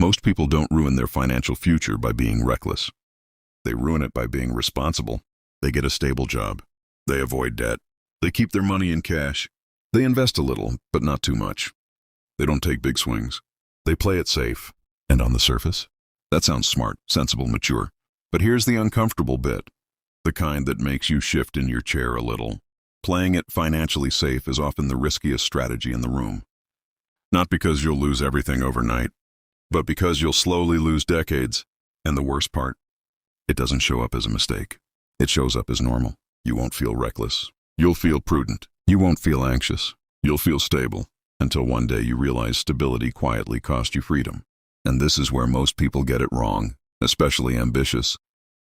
Most people don't ruin their financial future by being reckless. They ruin it by being responsible. They get a stable job. They avoid debt. They keep their money in cash. They invest a little, but not too much. They don't take big swings. They play it safe. And on the surface, that sounds smart, sensible, mature. But here's the uncomfortable bit, the kind that makes you shift in your chair a little. Playing it financially safe is often the riskiest strategy in the room. Not because you'll lose everything overnight, but because you'll slowly lose decades. And the worst part, it doesn't show up as a mistake. It shows up as normal. You won't feel reckless. You'll feel prudent. You won't feel anxious. You'll feel stable. Until one day you realize stability quietly cost you freedom. And this is where most people get it wrong, especially ambitious,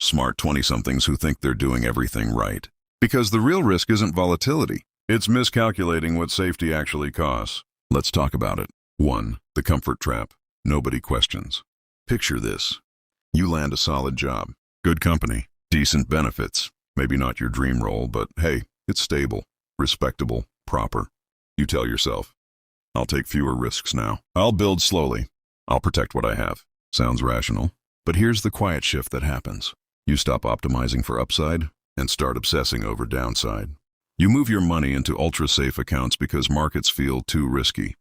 smart 20-somethings who think they're doing everything right. Because the real risk isn't volatility. It's miscalculating what safety actually costs. Let's talk about it. 1. The comfort trap. Nobody questions. Picture this. You land a solid job, good company, decent benefits. Maybe not your dream role, but hey, it's stable, respectable, proper. You tell yourself, I'll take fewer risks now. I'll build slowly. I'll protect what I have. Sounds rational. But here's the quiet shift that happens. You stop optimizing for upside and start obsessing over downside. You move your money into ultra-safe accounts because markets feel too risky.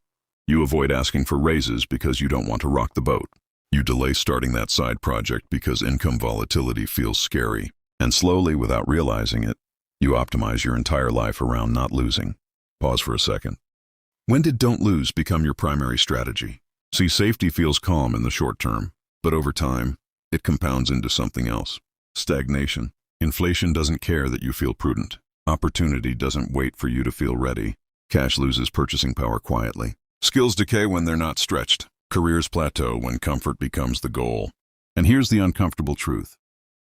You avoid asking for raises because you don't want to rock the boat. You delay starting that side project because income volatility feels scary. And slowly, without realizing it, you optimize your entire life around not losing. Pause for a second. When did don't lose become your primary strategy? See, safety feels calm in the short term, but over time, it compounds into something else. Stagnation. Inflation doesn't care that you feel prudent. Opportunity doesn't wait for you to feel ready. Cash loses purchasing power quietly. Skills decay when they're not stretched. Careers plateau when comfort becomes the goal. And here's the uncomfortable truth.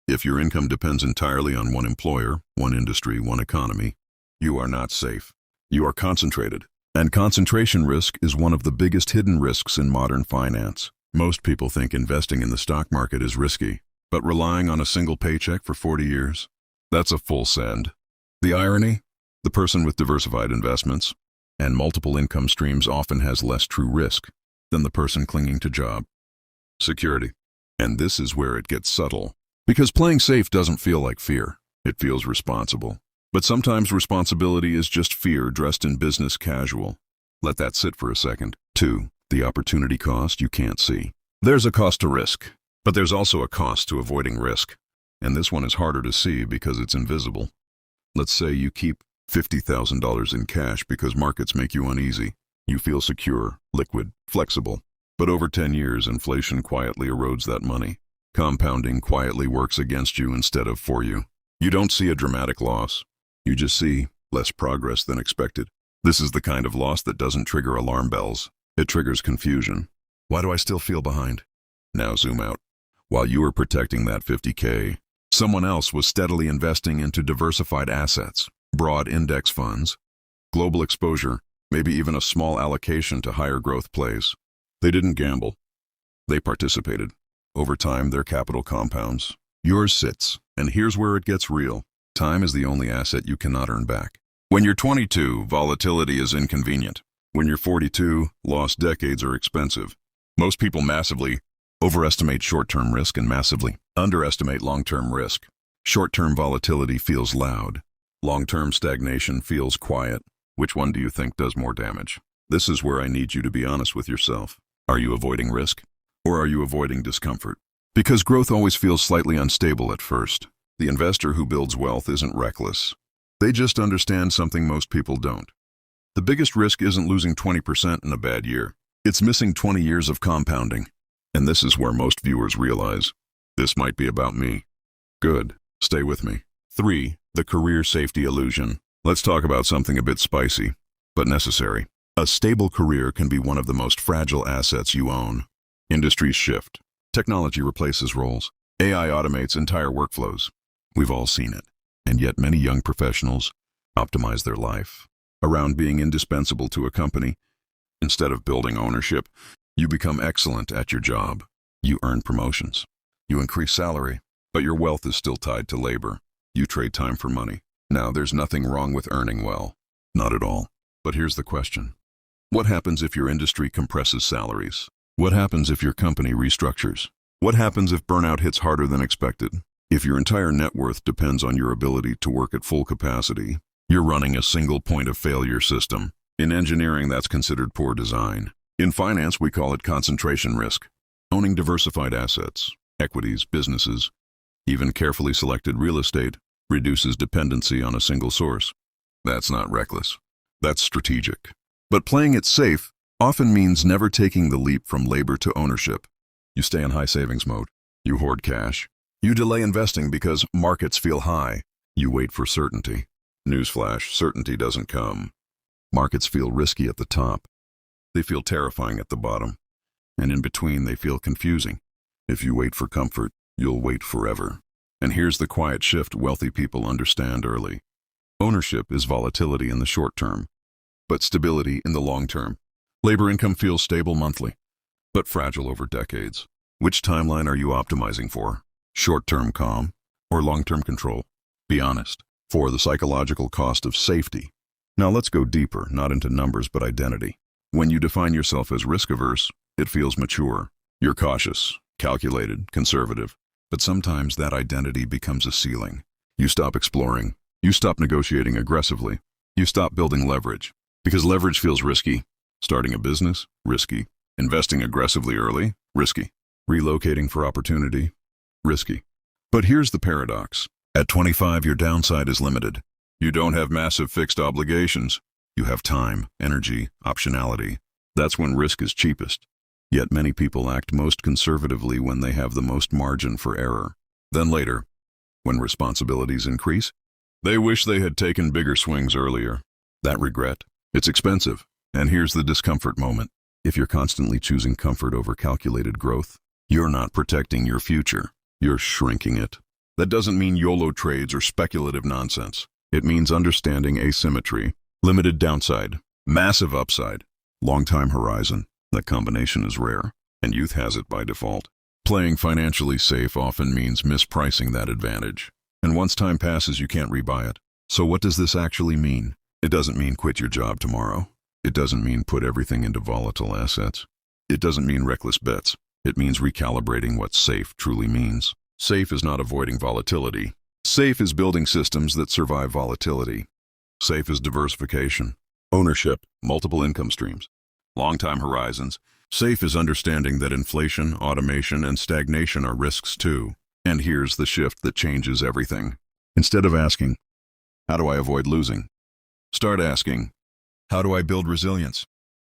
If your income depends entirely on one employer, one industry, one economy, you are not safe. You are concentrated. And concentration risk is one of the biggest hidden risks in modern finance. Most people think investing in the stock market is risky, but relying on a single paycheck for 40 years? That's a full send. The irony? The person with diversified investments and multiple income streams often has less true risk than the person clinging to job security. And this is where it gets subtle. Because playing safe doesn't feel like fear. It feels responsible. But sometimes responsibility is just fear dressed in business casual. Let that sit for a second. 2. The opportunity cost you can't see. There's a cost to risk, but there's also a cost to avoiding risk. And this one is harder to see because it's invisible. Let's say you keep $50,000 in cash because markets make you uneasy. You feel secure, liquid, flexible. But over 10 years, inflation quietly erodes that money. Compounding quietly works against you instead of for you. You don't see a dramatic loss. You just see less progress than expected. This is the kind of loss that doesn't trigger alarm bells. It triggers confusion. Why do I still feel behind? Now zoom out. While you were protecting that 50K, someone else was steadily investing into diversified assets, broad index funds, global exposure, maybe even a small allocation to higher growth plays. They didn't gamble. They participated. Over time, their capital compounds. Yours sits. And here's where it gets real. Time is the only asset you cannot earn back. When you're 22, volatility is inconvenient. When you're 42, lost decades are expensive. Most people massively overestimate short-term risk and massively underestimate long-term risk. Short-term volatility feels loud. Long-term stagnation feels quiet. Which one do you think does more damage? This is where I need you to be honest with yourself. Are you avoiding risk? Or are you avoiding discomfort? Because growth always feels slightly unstable at first. The investor who builds wealth isn't reckless. They just understand something most people don't. The biggest risk isn't losing 20% in a bad year. It's missing 20 years of compounding. And this is where most viewers realize, this might be about me. Good. Stay with me. 3. The career safety illusion. Let's talk about something a bit spicy, but necessary. A stable career can be one of the most fragile assets you own. Industries shift. Technology replaces roles. AI automates entire workflows. We've all seen it. And yet many young professionals optimize their life around being indispensable to a company. Instead of building ownership, you become excellent at your job. You earn promotions. You increase salary, but your wealth is still tied to labor. You trade time for money. Now, there's nothing wrong with earning well. Not at all. But here's the question. What happens if your industry compresses salaries? What happens if your company restructures? What happens if burnout hits harder than expected? If your entire net worth depends on your ability to work at full capacity, you're running a single point of failure system. In engineering, that's considered poor design. In finance, we call it concentration risk. Owning diversified assets, equities, businesses, even carefully selected real estate, reduces dependency on a single source. That's not reckless. That's strategic. But playing it safe often means never taking the leap from labor to ownership. You stay in high savings mode. You hoard cash. You delay investing because markets feel high. You wait for certainty. Newsflash, certainty doesn't come. Markets feel risky at the top. They feel terrifying at the bottom. And in between, they feel confusing. If you wait for comfort, you'll wait forever. And here's the quiet shift wealthy people understand early. Ownership is volatility in the short term, but stability in the long term. Labor income feels stable monthly, but fragile over decades. Which timeline are you optimizing for? Short-term calm or long-term control? Be honest. For the psychological cost of safety. Now let's go deeper, not into numbers but identity. When you define yourself as risk-averse, it feels mature. You're cautious, calculated, conservative. But sometimes that identity becomes a ceiling. You stop exploring. You stop negotiating aggressively. You stop building leverage. Because leverage feels risky. Starting a business? Risky. Investing aggressively early? Risky. Relocating for opportunity? Risky. But here's the paradox. At 25, your downside is limited. You don't have massive fixed obligations. You have time, energy, optionality. That's when risk is cheapest. Yet many people act most conservatively when they have the most margin for error. Then later, when responsibilities increase, they wish they had taken bigger swings earlier. That regret, it's expensive. And here's the discomfort moment. If you're constantly choosing comfort over calculated growth, you're not protecting your future. You're shrinking it. That doesn't mean YOLO trades or speculative nonsense. It means understanding asymmetry, limited downside, massive upside, long time horizon. That combination is rare, and youth has it by default. Playing financially safe often means mispricing that advantage. And once time passes, you can't rebuy it. So what does this actually mean? It doesn't mean quit your job tomorrow. It doesn't mean put everything into volatile assets. It doesn't mean reckless bets. It means recalibrating what safe truly means. Safe is not avoiding volatility. Safe is building systems that survive volatility. Safe is diversification, ownership, multiple income streams, long-time horizons. Safe is understanding that inflation, automation, and stagnation are risks too. And here's the shift that changes everything. Instead of asking, how do I avoid losing? Start asking, how do I build resilience?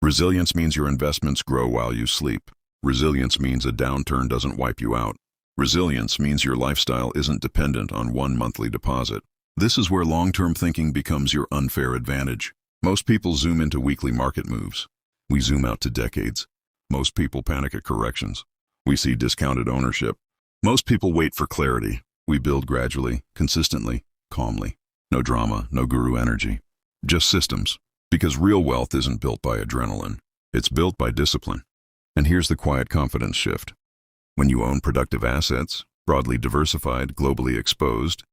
Resilience means your investments grow while you sleep. Resilience means a downturn doesn't wipe you out. Resilience means your lifestyle isn't dependent on one monthly deposit. This is where long-term thinking becomes your unfair advantage. Most people zoom into weekly market moves. We zoom out to decades. Most people panic at corrections. We see discounted ownership. Most people wait for clarity. We build gradually, consistently, calmly. No drama, no guru energy. Just systems. Because real wealth isn't built by adrenaline. It's built by discipline. And here's the quiet confidence shift. When you own productive assets, broadly diversified, globally exposed,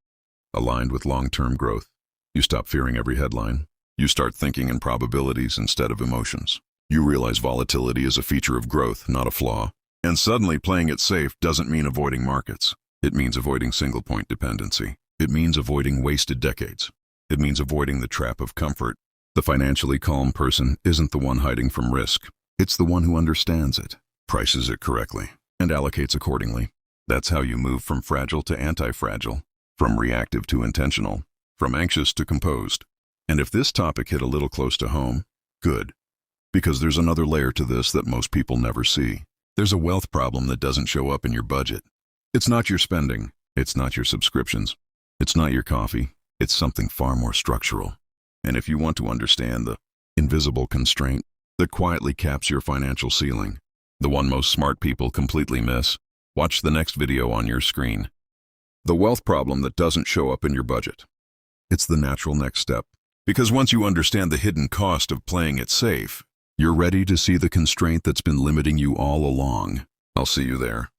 aligned with long-term growth, you stop fearing every headline. You start thinking in probabilities instead of emotions. You realize volatility is a feature of growth, not a flaw. And suddenly playing it safe doesn't mean avoiding markets. It means avoiding single-point dependency. It means avoiding wasted decades. It means avoiding the trap of comfort. The financially calm person isn't the one hiding from risk. It's the one who understands it, prices it correctly, and allocates accordingly. That's how you move from fragile to anti-fragile, from reactive to intentional, from anxious to composed. And if this topic hit a little close to home, good. Because there's another layer to this that most people never see. There's a wealth problem that doesn't show up in your budget. It's not your spending. It's not your subscriptions. It's not your coffee. It's something far more structural. And if you want to understand the invisible constraint that quietly caps your financial ceiling, the one most smart people completely miss, watch the next video on your screen. The wealth problem that doesn't show up in your budget. It's the natural next step. Because once you understand the hidden cost of playing it safe, you're ready to see the constraint that's been limiting you all along. I'll see you there.